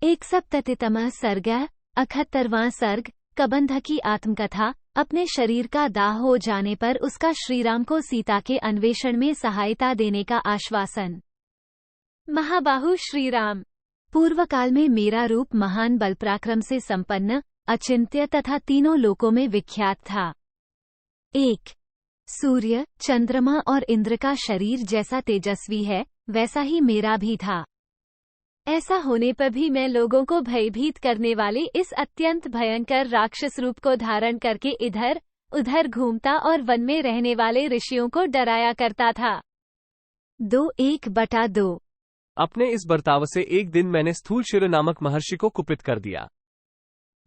177 सर्ग 78वां सर्ग कबंध की आत्मकथा। अपने शरीर का दाह हो जाने पर उसका श्रीराम को सीता के अन्वेषण में सहायता देने का आश्वासन। महाबाहु श्रीराम, पूर्व काल में मेरा रूप महान बल पराक्रम से संपन्न, अचिंत्य तथा तीनों लोकों में विख्यात था। 1. सूर्य, चंद्रमा और इंद्र का शरीर जैसा तेजस्वी है, वैसा ही मेरा भी था। ऐसा होने पर भी मैं लोगों को भयभीत करने वाले इस अत्यंत भयंकर राक्षस रूप को धारण करके इधर उधर घूमता और वन में रहने वाले ऋषियों को डराया करता था। 2:1/2 अपने इस बर्ताव से एक दिन मैंने स्थूलशिर नामक महर्षि को कुपित कर दिया।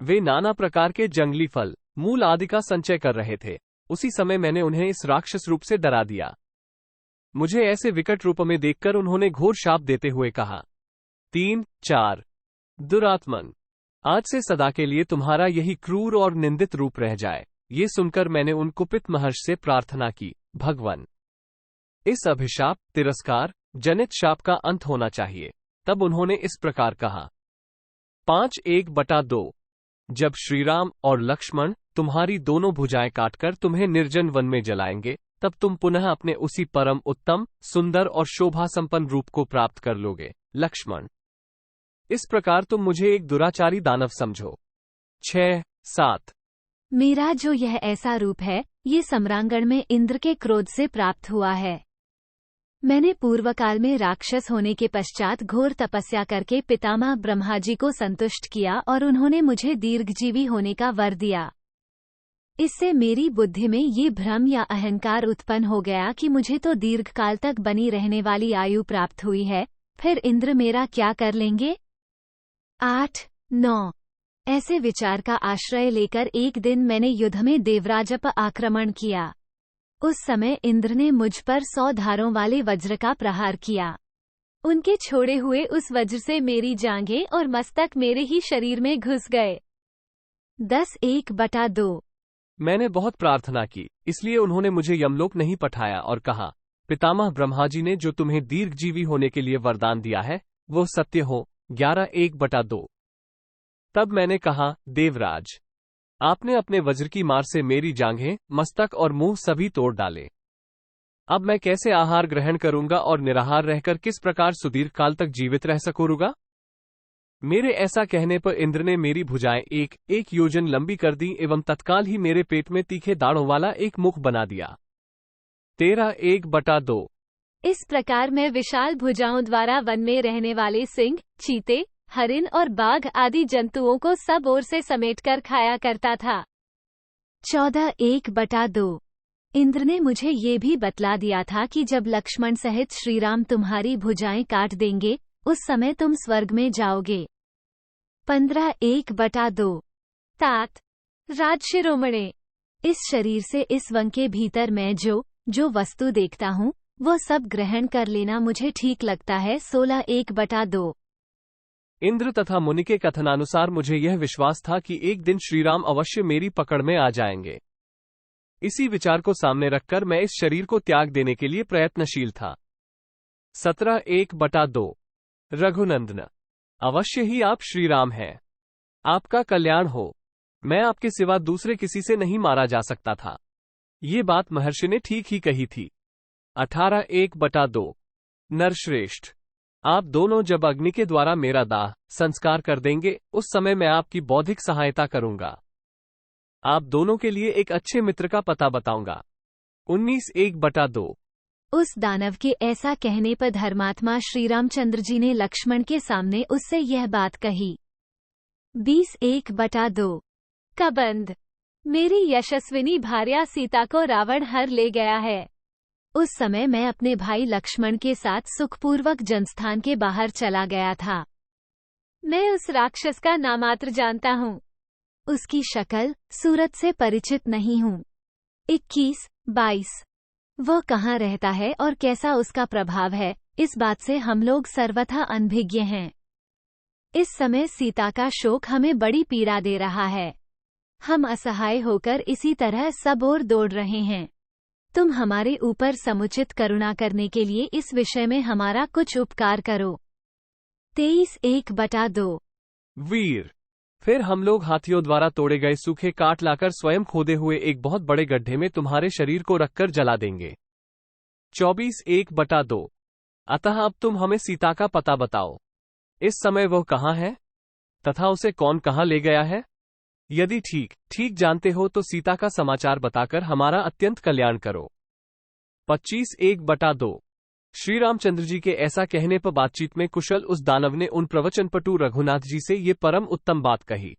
वे नाना प्रकार के जंगली फल, मूल आदि का संचय कर रहे थे। उसी समय मैंने उन्हें इस राक्षस रूप से डरा दिया। मुझे ऐसे विकट रूप में देखकर उन्होंने घोर शाप देते हुए कहा, 3-4 दुरात्मन, आज से सदा के लिए तुम्हारा यही क्रूर और निंदित रूप रह जाए। ये सुनकर मैंने उन कुपित महर्षि से प्रार्थना की, भगवान, इस अभिशाप तिरस्कार जनित शाप का अंत होना चाहिए। तब उन्होंने इस प्रकार कहा। 5:1/2 जब श्रीराम और लक्ष्मण तुम्हारी दोनों भुजाएं काटकर तुम्हें निर्जन वन में जलाएंगे, तब तुम पुनः अपने उसी परम उत्तम, सुंदर और शोभा संपन्न रूप को प्राप्त कर लोगे। लक्ष्मण, इस प्रकार तुम मुझे एक दुराचारी दानव समझो। 6-7 मेरा जो यह ऐसा रूप है, ये सम्रांगण में इंद्र के क्रोध से प्राप्त हुआ है। मैंने पूर्व काल में राक्षस होने के पश्चात घोर तपस्या करके पितामह ब्रह्मा जी को संतुष्ट किया और उन्होंने मुझे दीर्घजीवी होने का वर दिया। इससे मेरी बुद्धि में ये भ्रम या अहंकार उत्पन्न हो गया कि मुझे तो दीर्घ काल तक बनी रहने वाली आयु प्राप्त हुई है, फिर इंद्र मेरा क्या कर लेंगे। 8-9 ऐसे विचार का आश्रय लेकर एक दिन मैंने युद्ध में देवराज पर आक्रमण किया। उस समय इंद्र ने मुझ पर 100 धारों वाले वज्र का प्रहार किया। उनके छोड़े हुए उस वज्र से मेरी जांघें और मस्तक मेरे ही शरीर में घुस गए। 10:1/2 मैंने बहुत प्रार्थना की, इसलिए उन्होंने मुझे यमलोक नहीं पठाया और कहा, पितामह ब्रह्मा जी ने जो तुम्हें दीर्घजीवी होने के लिए वरदान दिया है, वो सत्य हो। 11:1/2 तब मैंने कहा, देवराज, आपने अपने वज्र की मार से मेरी जांघें, मस्तक और मुंह सभी तोड़ डाले। अब मैं कैसे आहार ग्रहण करूंगा और निराहार रहकर किस प्रकार सुदीर्घ काल तक जीवित रह सकूंगा। मेरे ऐसा कहने पर इंद्र ने मेरी भुजाएं एक योजन लंबी कर दी एवं तत्काल ही मेरे पेट में तीखे दाढ़ों वाला एक मुख बना दिया। 13:1/2 इस प्रकार मैं विशाल भुजाओं द्वारा वन में रहने वाले सिंह, चीते, हरिण और बाघ आदि जंतुओं को सब ओर से समेटकर खाया करता था। 14:1/2 इंद्र ने मुझे ये भी बतला दिया था कि जब लक्ष्मण सहित श्रीराम तुम्हारी भुजाएं काट देंगे, उस समय तुम स्वर्ग में जाओगे। 15:1/2 तात राजशिरोमणे, इस शरीर से इस वन के भीतर मैं जो वस्तु देखता हूँ, वो सब ग्रहण कर लेना मुझे ठीक लगता है। 16:1/2 इंद्र तथा मुनि के कथनानुसार मुझे यह विश्वास था कि एक दिन श्रीराम अवश्य मेरी पकड़ में आ जाएंगे। इसी विचार को सामने रखकर मैं इस शरीर को त्याग देने के लिए प्रयत्नशील था। 17:1/2 रघुनंदन, अवश्य ही आप श्रीराम हैं। आपका कल्याण हो। मैं आपके सिवा दूसरे किसी से नहीं मारा जा सकता था। ये बात महर्षि ने ठीक ही कही थी। 18:1/2 नरश्रेष्ठ, आप दोनों जब अग्नि के द्वारा मेरा दाह संस्कार कर देंगे, उस समय मैं आपकी बौद्धिक सहायता करूंगा। आप दोनों के लिए एक अच्छे मित्र का पता बताऊंगा। 19:1/2 उस दानव के ऐसा कहने पर धर्मात्मा श्री रामचंद्र जी ने लक्ष्मण के सामने उससे यह बात कही। 20:1/2 कबंध, मेरी यशस्विनी भार्या सीता को रावण हर ले गया है। उस समय मैं अपने भाई लक्ष्मण के साथ सुखपूर्वक जनस्थान के बाहर चला गया था। मैं उस राक्षस का नामात्र जानता हूँ, उसकी शक्ल सूरत से परिचित नहीं हूँ। 21-22 वह कहाँ रहता है और कैसा उसका प्रभाव है, इस बात से हम लोग सर्वथा अनभिज्ञ हैं। इस समय सीता का शोक हमें बड़ी पीड़ा दे रहा है। हम असहाय होकर इसी तरह सब ओर दौड़ रहे हैं। तुम हमारे ऊपर समुचित करुणा करने के लिए इस विषय में हमारा कुछ उपकार करो। 23:1/2 वीर। फिर हम लोग हाथियों द्वारा तोड़े गए सूखे काट लाकर स्वयं खोदे हुए एक बहुत बड़े गड्ढे में तुम्हारे शरीर को रखकर जला देंगे। 24:1/2। अतः अब तुम हमें सीता का पता बताओ। इस समय वह कहाँ है तथा उसे कौन कहाँ ले गया है? यदि ठीक जानते हो तो सीता का समाचार बताकर हमारा अत्यंत कल्याण करो। 25:1/2। श्री रामचंद्र जी के ऐसा कहने पर बातचीत में कुशल उस दानव ने उन प्रवचनपटु रघुनाथ जी से ये परम उत्तम बात कही।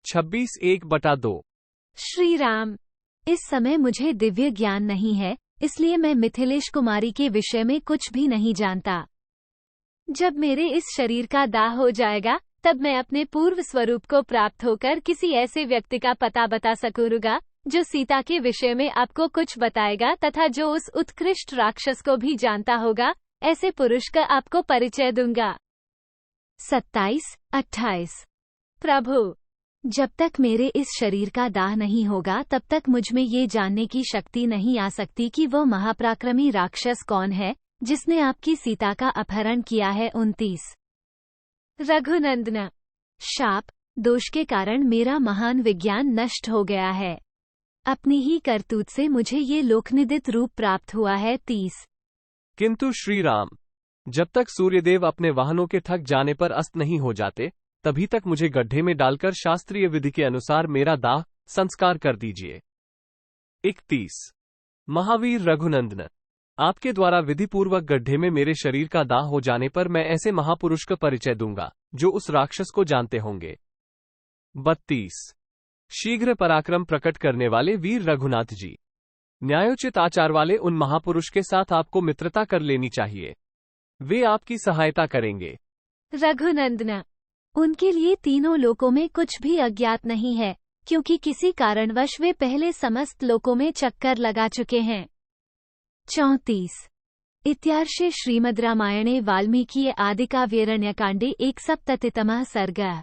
26:1/2। श्री राम, इस समय मुझे दिव्य ज्ञान नहीं है, इसलिए मैं मिथिलेश कुमारी के विषय में कुछ भी नहीं जानता। जब मेरे इस शरीर का दाह हो जाएगा तब मैं अपने पूर्व स्वरूप को प्राप्त होकर किसी ऐसे व्यक्ति का पता बता सकूंगा जो सीता के विषय में आपको कुछ बताएगा तथा जो उस उत्कृष्ट राक्षस को भी जानता होगा। ऐसे पुरुष का आपको परिचय दूंगा। 27:28। प्रभु, जब तक मेरे इस शरीर का दाह नहीं होगा तब तक मुझ में ये जानने की शक्ति नहीं आ सकती कि वह महापराक्रमी राक्षस कौन है जिसने आपकी सीता का अपहरण किया है। 29। रघुनंदन, शाप दोष के कारण मेरा महान विज्ञान नष्ट हो गया है। अपनी ही करतूत से मुझे ये लोकनिदित रूप प्राप्त हुआ है। 30। किंतु श्री राम, जब तक सूर्यदेव अपने वाहनों के थक जाने पर अस्त नहीं हो जाते तभी तक मुझे गड्ढे में डालकर शास्त्रीय विधि के अनुसार मेरा दाह संस्कार कर दीजिए। 31। महावीर रघुनंदन, आपके द्वारा विधिपूर्वक गड्ढे में मेरे शरीर का दाह हो जाने पर मैं ऐसे महापुरुष का परिचय दूंगा जो उस राक्षस को जानते होंगे। 32। शीघ्र पराक्रम प्रकट करने वाले वीर रघुनाथ जी, न्यायोचित आचार वाले उन महापुरुष के साथ आपको मित्रता कर लेनी चाहिए। वे आपकी सहायता करेंगे। रघुनंदन, उनके लिए तीनों लोकों में कुछ भी अज्ञात नहीं है, क्योंकि किसी कारणवश वे पहले समस्त लोकों में चक्कर लगा चुके हैं। 34। इत्यार्षे श्रीमद् रामायणे वाल्मीकि आदिकाव्यरण्यकाण्डे 1सप्ततितमः सर्गः।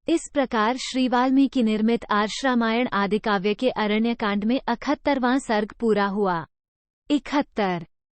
इस प्रकार श्री वाल्मीकि निर्मित आर्ष रामायण आदिकाव्य के अरण्यकांड में 71वां सर्ग पूरा हुआ। 71।